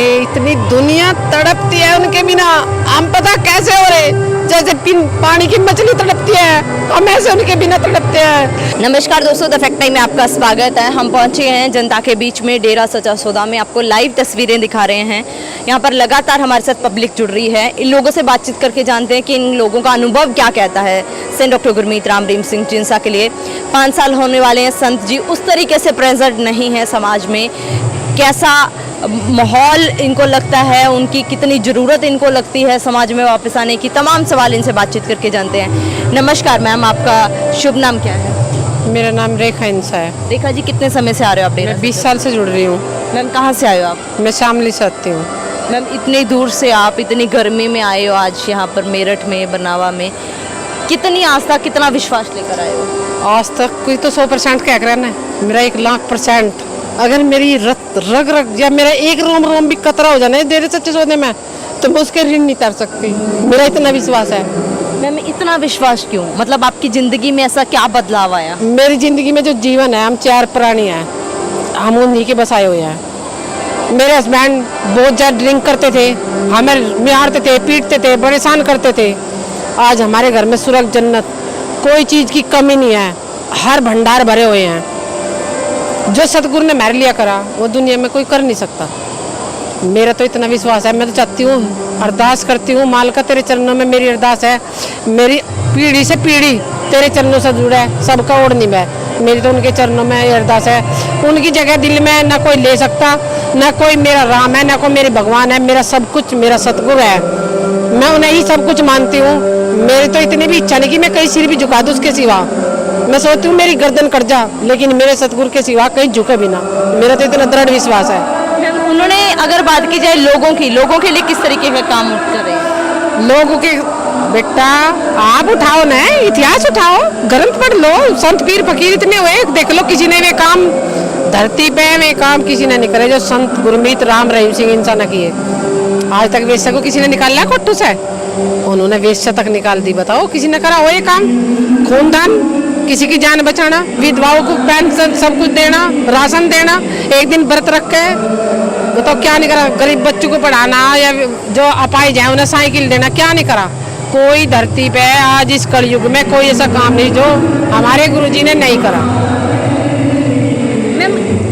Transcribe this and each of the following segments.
इतनी दुनिया तड़पती है उनके बिना, हम पता कैसे हो रहे, जैसे पानी की मछली तड़पती है, हम ऐसे उनके बिना तड़पते हैं। नमस्कार दोस्तों, द फैक्ट टाइम में आपका स्वागत है। हम पहुंचे हैं जनता के बीच में डेरा सच्चा सौदा में। आपको लाइव तस्वीरें दिखा रहे हैं। यहाँ पर लगातार हमारे साथ पब्लिक जुड़ रही है। इन लोगों से बातचीत करके जानते हैं कि इन लोगों का अनुभव क्या कहता है। सेंट डॉक्टर गुरमीत राम रहीम सिंह जिनसा के लिए 5 साल होने वाले हैं। संत जी उस तरीके से प्रेजेंट नहीं है समाज में, कैसा माहौल इनको लगता है, उनकी कितनी ज़रूरत इनको लगती है समाज में वापस आने की, तमाम सवाल इनसे बातचीत करके जानते हैं। नमस्कार मैम, आपका शुभ नाम क्या है? मेरा नाम रेखा इंसा है। रेखा जी, कितने समय से आ रहे हो आप डेरा? 20 साल से जुड़ रही हूँ। मैम कहाँ से आए हो आप? मैं शामली से आती हूँ। मैम इतनी दूर से आप इतनी गर्मी में आए हो आज यहाँ पर मेरठ में, बनावा में, कितनी आस्था कितना विश्वास लेकर आए हो? आज तक कोई तो 100% कह रहा है, मेरा 1,00,000%। अगर मेरी रग रग या मेरा एक रोम भी कतरा हो जाना है डेरे सच्चे सौदे में, तो मैं उसके ऋण नहीं उतार सकती। मेरा इतना विश्वास है। मैम इतना विश्वास क्यों? मतलब आपकी ज़िंदगी में ऐसा क्या बदलाव आया? मेरी जिंदगी में जो जीवन है, हम 4 प्राणी हैं, हम उन्हीं के बसाए हुए हैं। मेरे हस्बैंड बहुत ज़्यादा ड्रिंक करते थे, हमें मारते थे, पीटते थे, परेशान करते थे। आज हमारे घर में सुरग जन्नत, कोई चीज़ की कमी नहीं है, हर भंडार भरे हुए हैं। जो सतगुरु ने मेरे लिए करा वो दुनिया में कोई कर नहीं सकता। मेरा तो इतना विश्वास है। मैं तो चाहती हूँ, अरदास करती हूँ, मालिका तेरे चरणों में मेरी अरदास है, मेरी पीढ़ी से पीढ़ी तेरे चरणों से जुड़ा है, सबका ओढ़ नहीं मैं, मेरी तो उनके चरणों में अरदास है। उनकी जगह दिल में ना कोई ले सकता, ना कोई मेरा राम है, ना कोई मेरे भगवान है। मेरा सब कुछ मेरा सतगुरु है, मैं उन्हें ही सब कुछ मानती हूँ। मेरी तो इतनी भी इच्छा नहीं कि मैं कहीं सिर भी झुका दूँ उसके सिवा। मैं सोचती हूँ मेरी गर्दन कट जा, लेकिन मेरे सतगुरु के सिवा कहीं झुके भी ना। मेरा तो इतना दृढ़ विश्वास है। उन्होंने अगर बात की जाए लोगों के लिए किस तरीके का काम कर रहे हैं? लोगों के बेटा आप उठाओ ना, इतिहास उठाओ, ग्रंथ पढ़ लो, संत पीर फकीर इतने हुए, देख लो किसी ने वे काम धरती पे वे काम किसी ने नहीं करे जो संत गुरमीत राम रहीम सिंह इंसान ने किए। आज तक वेश्या को किसी ने निकाला कोट्टू से? उन्होंने वेश्या तक निकाल दी। बताओ किसी ने करा हो ये काम? खूनदान, किसी की जान बचाना, विधवाओं को पेंशन सब कुछ देना, राशन देना, एक दिन व्रत रख के, बताओ क्या नहीं करा? गरीब बच्चों को पढ़ाना या जो अपाहिज है उन्हें साइकिल देना, क्या नहीं करा? कोई धरती पे आज इस कलयुग में कोई ऐसा काम नहीं जो हमारे गुरुजी ने नहीं करा।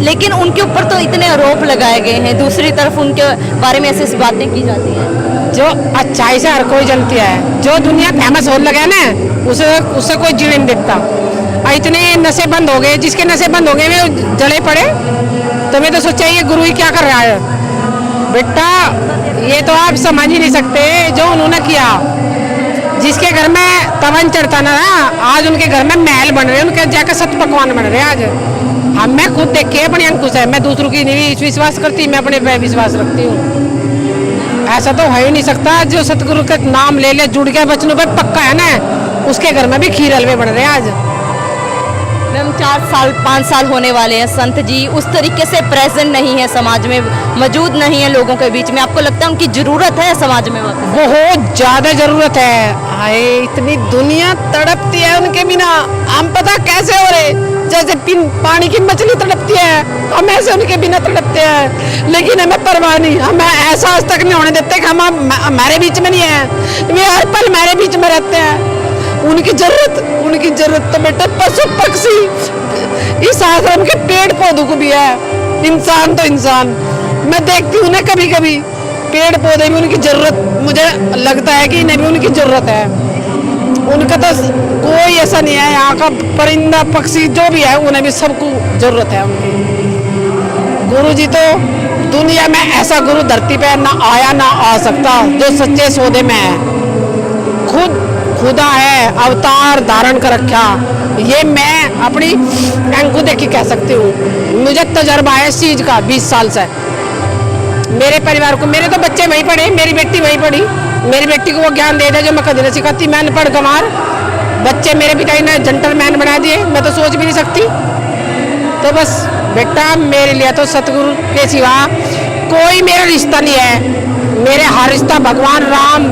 लेकिन उनके ऊपर तो इतने आरोप लगाए गए हैं, दूसरी तरफ उनके बारे में ऐसी बातें की जाती हैं। जो अच्छाई से हर कोई जनती है, जो दुनिया फेमस होने लगा ना, उसे कोई जीने नहीं देता। इतने नशे बंद हो गए, जिसके नशे बंद हो गए वे जले पड़े। तो मैं तो सोचा ये गुरु ही क्या कर रहा है बेटा, ये तो आप समझ ही नहीं सकते जो उन्होंने किया। जिसके घर में तवन चढ़ता ना, आज उनके घर में महल बन रहे, उनके जाकर 7 पकवान बन रहे आज। हम मैं खुद देख के अपनी अंकुश है, मैं दूसरों की नहीं विश्वास करती, मैं अपने पे विश्वास रखती हूँ। ऐसा तो हो ही नहीं सकता जो सतगुरु के नाम ले जुड़ गया वचनों पे पक्का है ना, उसके घर में भी खीर हलवे बन रहे आज। मैम 4 साल 5 साल होने वाले हैं, संत जी उस तरीके से प्रेजेंट नहीं है, समाज में मौजूद नहीं है लोगों के बीच में। आपको लगता है उनकी जरूरत है समाज में? बहुत ज्यादा जरूरत है। हाय इतनी दुनिया तड़पती है उनके बिना, हम पता कैसे हो रहे, जैसे पानी की मछली तड़पती है, हम ऐसे उनके बिना तड़पते हैं। लेकिन हमें परवाह नहीं, हमें ऐसा आज तक नहीं होने देते कि हम हमारे बीच में नहीं है, वे हर पल हमारे बीच में रहते हैं। उनकी जरूरत तो बेटा पशु पक्षी, इस आश्रम के पेड़ पौधों को भी है, इंसान तो इंसान। मैं देखती हूँ ना कभी कभी पेड़ पौधे भी उनकी जरूरत, मुझे लगता है कि इन्हें भी उनकी जरूरत है। उनका तो कोई ऐसा नहीं है, यहाँ का परिंदा पक्षी जो भी है उन्हें भी सबको जरूरत है उनकी। गुरु जी तो दुनिया में ऐसा गुरु धरती पे ना आया ना आ सकता जो सच्चे सौदे में है, खुद खुदा है, अवतार धारण कर रखा। ये मैं अपनी आंखों देख के कह सकती हूँ। मुझे तजर्बा है इस चीज का 20 साल से। मेरे परिवार को, मेरे तो बच्चे वहीं पढ़े, मेरी बेटी वहीं पढ़ी, मेरी बेटी को वो ज्ञान दे दे जो मैं कभी नहीं सिखाती। मैंने पढ़ गंवार, बच्चे मेरे पिता ने जेंटलमैन बना दिए, मैं तो सोच भी नहीं सकती। तो बस बेटा मेरे लिए तो सतगुरु के सिवा कोई मेरा रिश्ता नहीं है। मेरे हर रिश्ता भगवान राम,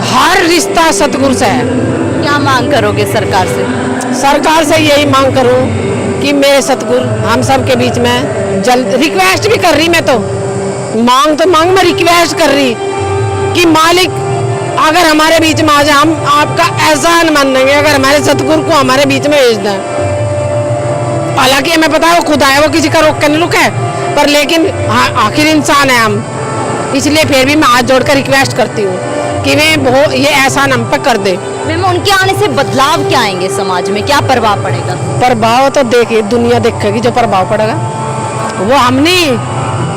हर रिश्ता सतगुरु से है। क्या मांग करोगे सरकार से? सरकार से यही मांग करूं कि मेरे सतगुरु हम सब के बीच में जल्द, रिक्वेस्ट भी कर रही मैं तो मांग तो मांग, मैं रिक्वेस्ट कर रही कि मालिक अगर हमारे बीच में आ जाए, हम आपका एहसान मानेंगे अगर हमारे सतगुरु को हमारे बीच में भेज दें। हालांकि हमें पता है वो खुदा है, वो किसी का रोक के नहीं रुके, पर लेकिन आखिर इंसान है हम, इसलिए फिर भी मैं हाथ जोड़कर रिक्वेस्ट करती हूँ कि वे वो ये एहसान हम पर कर दे। मैम उनके आने से बदलाव क्या आएंगे समाज में, क्या प्रभाव पड़ेगा? प्रभाव तो देखिए दुनिया देखेगी जो प्रभाव पड़ेगा, वो हम नहीं,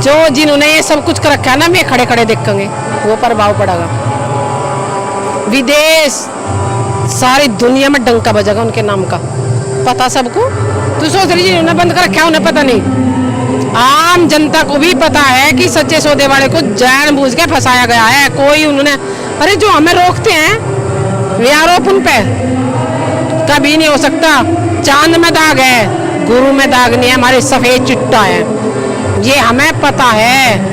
जो जिन्होंने ये सब कुछ कर रखा है ना, वे खड़े खड़े देखेंगे, वो प्रभाव पड़ेगा। विदेश सारी दुनिया में डंका बजेगा उनके नाम का, पता सबको। तो सोच रही जिन्होंने बंद कर रखा है उन्हें पता नहीं, आम जनता को भी पता है कि सच्चे सौदे वाले को जानबूझ के फंसाया गया है। कोई उन्होंने, अरे जो हमें रोकते हैं वे आरोप उन पे कभी नहीं हो सकता। चांद में दाग है, गुरु में दाग नहीं है, हमारे सफेद चिट्टा है, ये हमें पता है।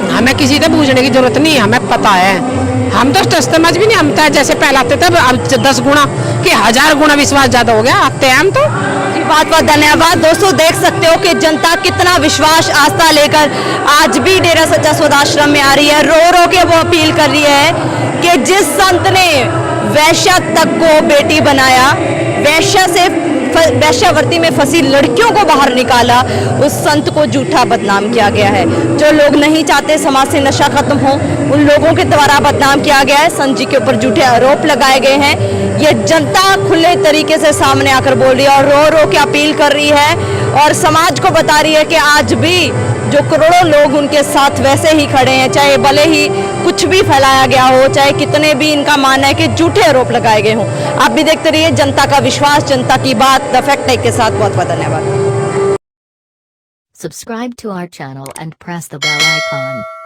हमें किसी से पूछने की जरूरत नहीं, हमें पता है। हम तो समझ भी नहीं, हम तो जैसे पहलाते थे अब 10 गुना कि 1000 गुना विश्वास ज्यादा हो गया, आते हैं हम तो। बहुत बहुत धन्यवाद। दोस्तों देख सकते हो कि जनता कितना विश्वास आस्था लेकर आज भी डेरा सच्चा सौदा आश्रम में आ रही है। रो रो के वो अपील कर रही है कि जिस संत ने वैश्या तक को बेटी बनाया, वैश्यावृत्ति में फंसी लड़कियों को बाहर निकाला, उस संत को झूठा बदनाम किया गया है। जो लोग नहीं चाहते समाज से नशा खत्म हो, उन लोगों के द्वारा बदनाम किया गया है। संत जी के ऊपर झूठे आरोप लगाए गए हैं। ये जनता खुले तरीके से सामने आकर बोल रही है और रो रो के अपील कर रही है और समाज को बता रही है कि आज भी जो करोड़ों लोग उनके साथ वैसे ही खड़े हैं, चाहे भले ही कुछ भी फैलाया गया हो, चाहे कितने भी इनका मानना है कि झूठे आरोप लगाए गए हों। आप भी देखते रहिए जनता का विश्वास, जनता की बात द फैक्ट टेक के साथ। बहुत बहुत धन्यवाद। Subscribe to our channel and press the bell icon.